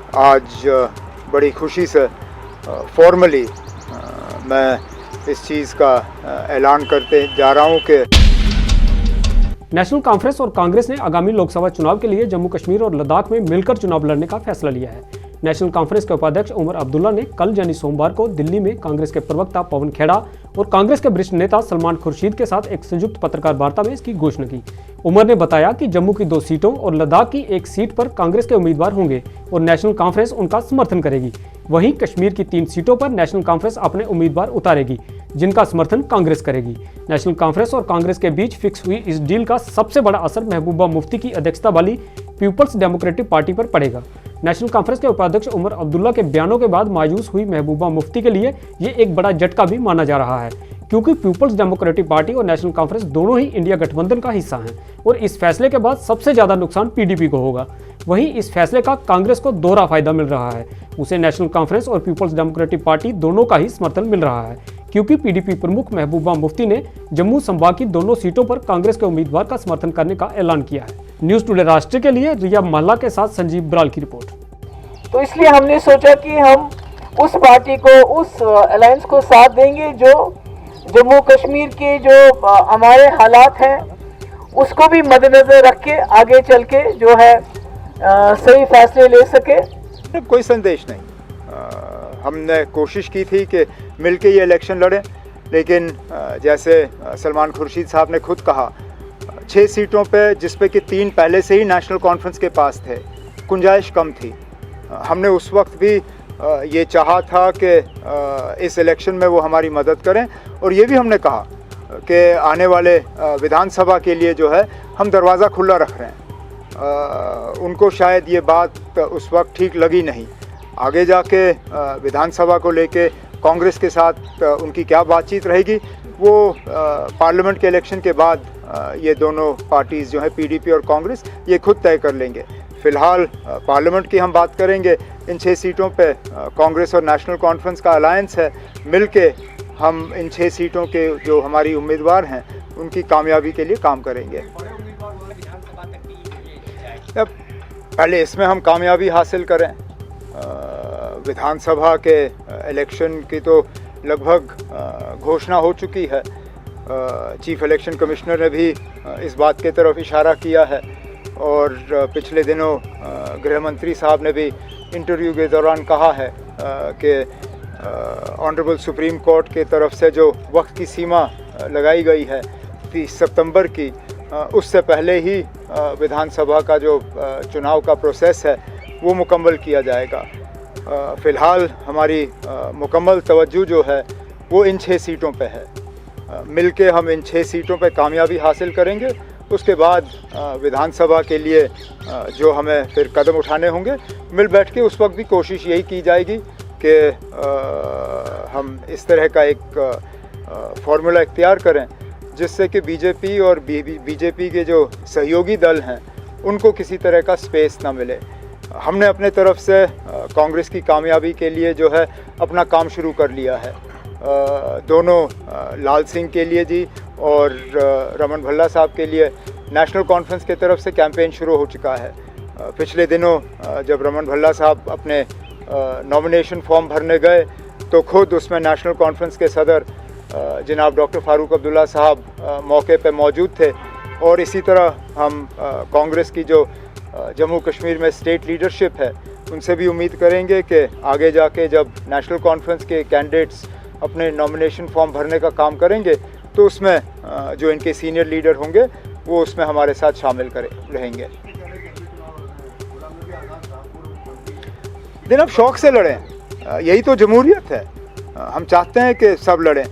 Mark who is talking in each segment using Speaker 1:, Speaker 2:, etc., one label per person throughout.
Speaker 1: आज बड़ी खुशी से फॉर्मली मैं इस चीज़ का ऐलान करते जा रहा हूँ कि
Speaker 2: नेशनल कॉन्फ्रेंस और कांग्रेस ने आगामी लोकसभा चुनाव के लिए जम्मू कश्मीर और लद्दाख में मिलकर चुनाव लड़ने का फैसला लिया है। नेशनल कॉन्फ्रेंस के उपाध्यक्ष उमर अब्दुल्ला ने कल यानी सोमवार को दिल्ली में कांग्रेस के प्रवक्ता पवन खेड़ा और कांग्रेस के वरिष्ठ नेता सलमान खुर्शीद के साथ एक संयुक्त पत्रकार वार्ता में इसकी घोषणा की। उमर ने बताया कि जम्मू की 2 सीटों और लद्दाख की 1 सीट पर कांग्रेस के उम्मीदवार होंगे और नेशनल कॉन्फ्रेंस उनका समर्थन करेगी। वहीं कश्मीर की 3 सीटों पर नेशनल कॉन्फ्रेंस अपने उम्मीदवार उतारेगी, जिनका समर्थन कांग्रेस करेगी। नेशनल कॉन्फ्रेंस और कांग्रेस के बीच फिक्स हुई इस डील का सबसे बड़ा असर महबूबा मुफ्ती की अध्यक्षता वाली पीपल्स डेमोक्रेटिक पार्टी पर पड़ेगा। नेशनल कॉन्फ्रेंस के उपाध्यक्ष उमर अब्दुल्ला के बयानों के बाद मायूस हुई महबूबा मुफ्ती के लिए ये एक बड़ा झटका भी माना जा रहा है, क्योंकि पीपल्स डेमोक्रेटिक पार्टी और नेशनल कॉन्फ्रेंस दोनों ही इंडिया गठबंधन का हिस्सा हैं और इस फैसले के बाद सबसे ज्यादा नुकसान पीडीपी को होगा। वहीं इस फैसले का कांग्रेस को दोहरा फायदा मिल रहा है। उसे नेशनल कॉन्फ्रेंस और पीपल्स डेमोक्रेटिक पार्टी दोनों का ही समर्थन मिल रहा है, क्योंकि पीडीपी प्रमुख महबूबा मुफ्ती ने जम्मू संभाग की दोनों सीटों पर कांग्रेस के उम्मीदवार का समर्थन करने का ऐलान किया है। न्यूज टुडे राष्ट्र के लिए रिया महला के साथ संजीव बराल की रिपोर्ट।
Speaker 3: तो इसलिए हमने सोचा कि हम उस पार्टी को, उस अलायंस को साथ देंगे जो जम्मू कश्मीर के जो हमारे हालात हैं उसको भी मद्देनजर रख के आगे चल के जो है सही फैसले ले सके।
Speaker 1: कोई संदेश नहीं। हमने कोशिश की थी कि मिलके ये इलेक्शन लड़ें, लेकिन जैसे सलमान खुर्शीद साहब ने खुद कहा, 6 सीटों पे जिसपे कि 3 पहले से ही नेशनल कॉन्फ्रेंस के पास थे, गुंजाइश कम थी। हमने उस वक्त भी ये चाहा था कि इस इलेक्शन में वो हमारी मदद करें, और ये भी हमने कहा कि आने वाले विधानसभा के लिए जो है हम दरवाज़ा खुला रख रहे हैं। उनको शायद ये बात उस वक्त ठीक लगी नहीं। आगे जाके विधानसभा को लेके कांग्रेस के साथ उनकी क्या बातचीत रहेगी, वो पार्लियामेंट के इलेक्शन के बाद ये दोनों पार्टीज़ जो है पीडीपी और कांग्रेस ये खुद तय कर लेंगे। फ़िलहाल पार्लियामेंट की हम बात करेंगे। इन 6 सीटों पे कांग्रेस और नेशनल कॉन्फ्रेंस का अलायंस है, मिलके हम इन 6 सीटों के जो हमारी उम्मीदवार हैं उनकी कामयाबी के लिए काम करेंगे। अब पहले इसमें हम कामयाबी हासिल करें। विधानसभा के इलेक्शन की तो लगभग घोषणा हो चुकी है। चीफ इलेक्शन कमिश्नर ने भी इस बात की तरफ इशारा किया है, और पिछले दिनों गृह मंत्री साहब ने भी इंटरव्यू के दौरान कहा है कि ऑनरेबल सुप्रीम कोर्ट के तरफ से जो वक्त की सीमा लगाई गई है 30 सितंबर की, उससे पहले ही विधानसभा का जो चुनाव का प्रोसेस है वो मुकम्मल किया जाएगा। फ़िलहाल हमारी मुकम्मल तवज्जो जो है वो इन 6 सीटों पे है। मिलके हम इन 6 सीटों पे कामयाबी हासिल करेंगे। उसके बाद विधानसभा के लिए जो हमें फिर कदम उठाने होंगे, मिल बैठ के उस वक्त भी कोशिश यही की जाएगी कि हम इस तरह का एक फार्मूला इख्तियार करें जिससे कि बीजेपी और बीजेपी के जो सहयोगी दल हैं उनको किसी तरह का स्पेस ना मिले। हमने अपने तरफ से कांग्रेस की कामयाबी के लिए जो है अपना काम शुरू कर लिया है। दोनों लाल सिंह के लिए जी और रमन भल्ला साहब के लिए नेशनल कॉन्फ्रेंस की तरफ से कैंपेन शुरू हो चुका है। पिछले दिनों जब रमन भल्ला साहब अपने नॉमिनेशन फॉर्म भरने गए तो खुद उसमें नेशनल कॉन्फ्रेंस के सदर जनाब डॉक्टर फारूक अब्दुल्ला साहब मौके पे मौजूद थे, और इसी तरह हम कांग्रेस की जो जम्मू कश्मीर में स्टेट लीडरशिप है उनसे भी उम्मीद करेंगे कि आगे जाके जब नेशनल कॉन्फ्रेंस के कैंडिडेट्स अपने नॉमिनेशन फॉर्म भरने का काम करेंगे तो उसमें जो इनके सीनियर लीडर होंगे वो उसमें हमारे साथ शामिल रहेंगे। दिन अब शौक़ से लड़ें, यही तो जमहूरियत है। हम चाहते हैं कि सब लड़ें।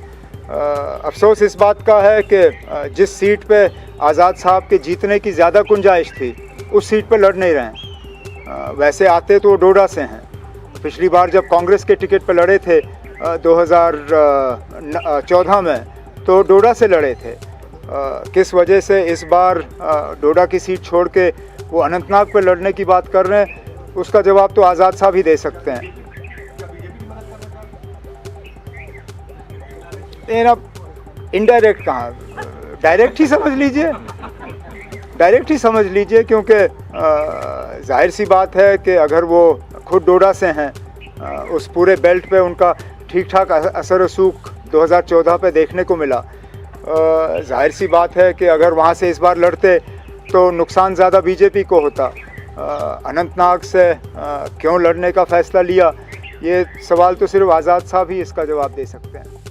Speaker 1: अफसोस इस बात का है कि जिस सीट पे आज़ाद साहब के जीतने की ज़्यादा गुंजाइश थी उस सीट पे लड़ नहीं रहे हैं। वैसे आते तो डोडा से हैं। पिछली बार जब कांग्रेस के टिकट पे लड़े थे 2014 में तो डोडा से लड़े थे। किस वजह से इस बार डोडा की सीट छोड़ के वो अनंतनाग पे लड़ने की बात कर रहे हैं, उसका जवाब तो आज़ाद साहब ही दे सकते हैं। लेकिन अब इनडायरेक्ट कहाँ, डायरेक्ट ही समझ लीजिए, डायरेक्ट ही समझ लीजिए, क्योंकि जाहिर सी बात है कि अगर वो खुद डोडा से हैं, उस पूरे बेल्ट पे उनका ठीक ठाक असर रसूख 2014 पे देखने को मिला। जाहिर सी बात है कि अगर वहाँ से इस बार लड़ते तो नुकसान ज़्यादा बीजेपी को होता। अनंतनाग से क्यों लड़ने का फ़ैसला लिया, ये सवाल तो सिर्फ आज़ाद साहब ही इसका जवाब दे सकते हैं।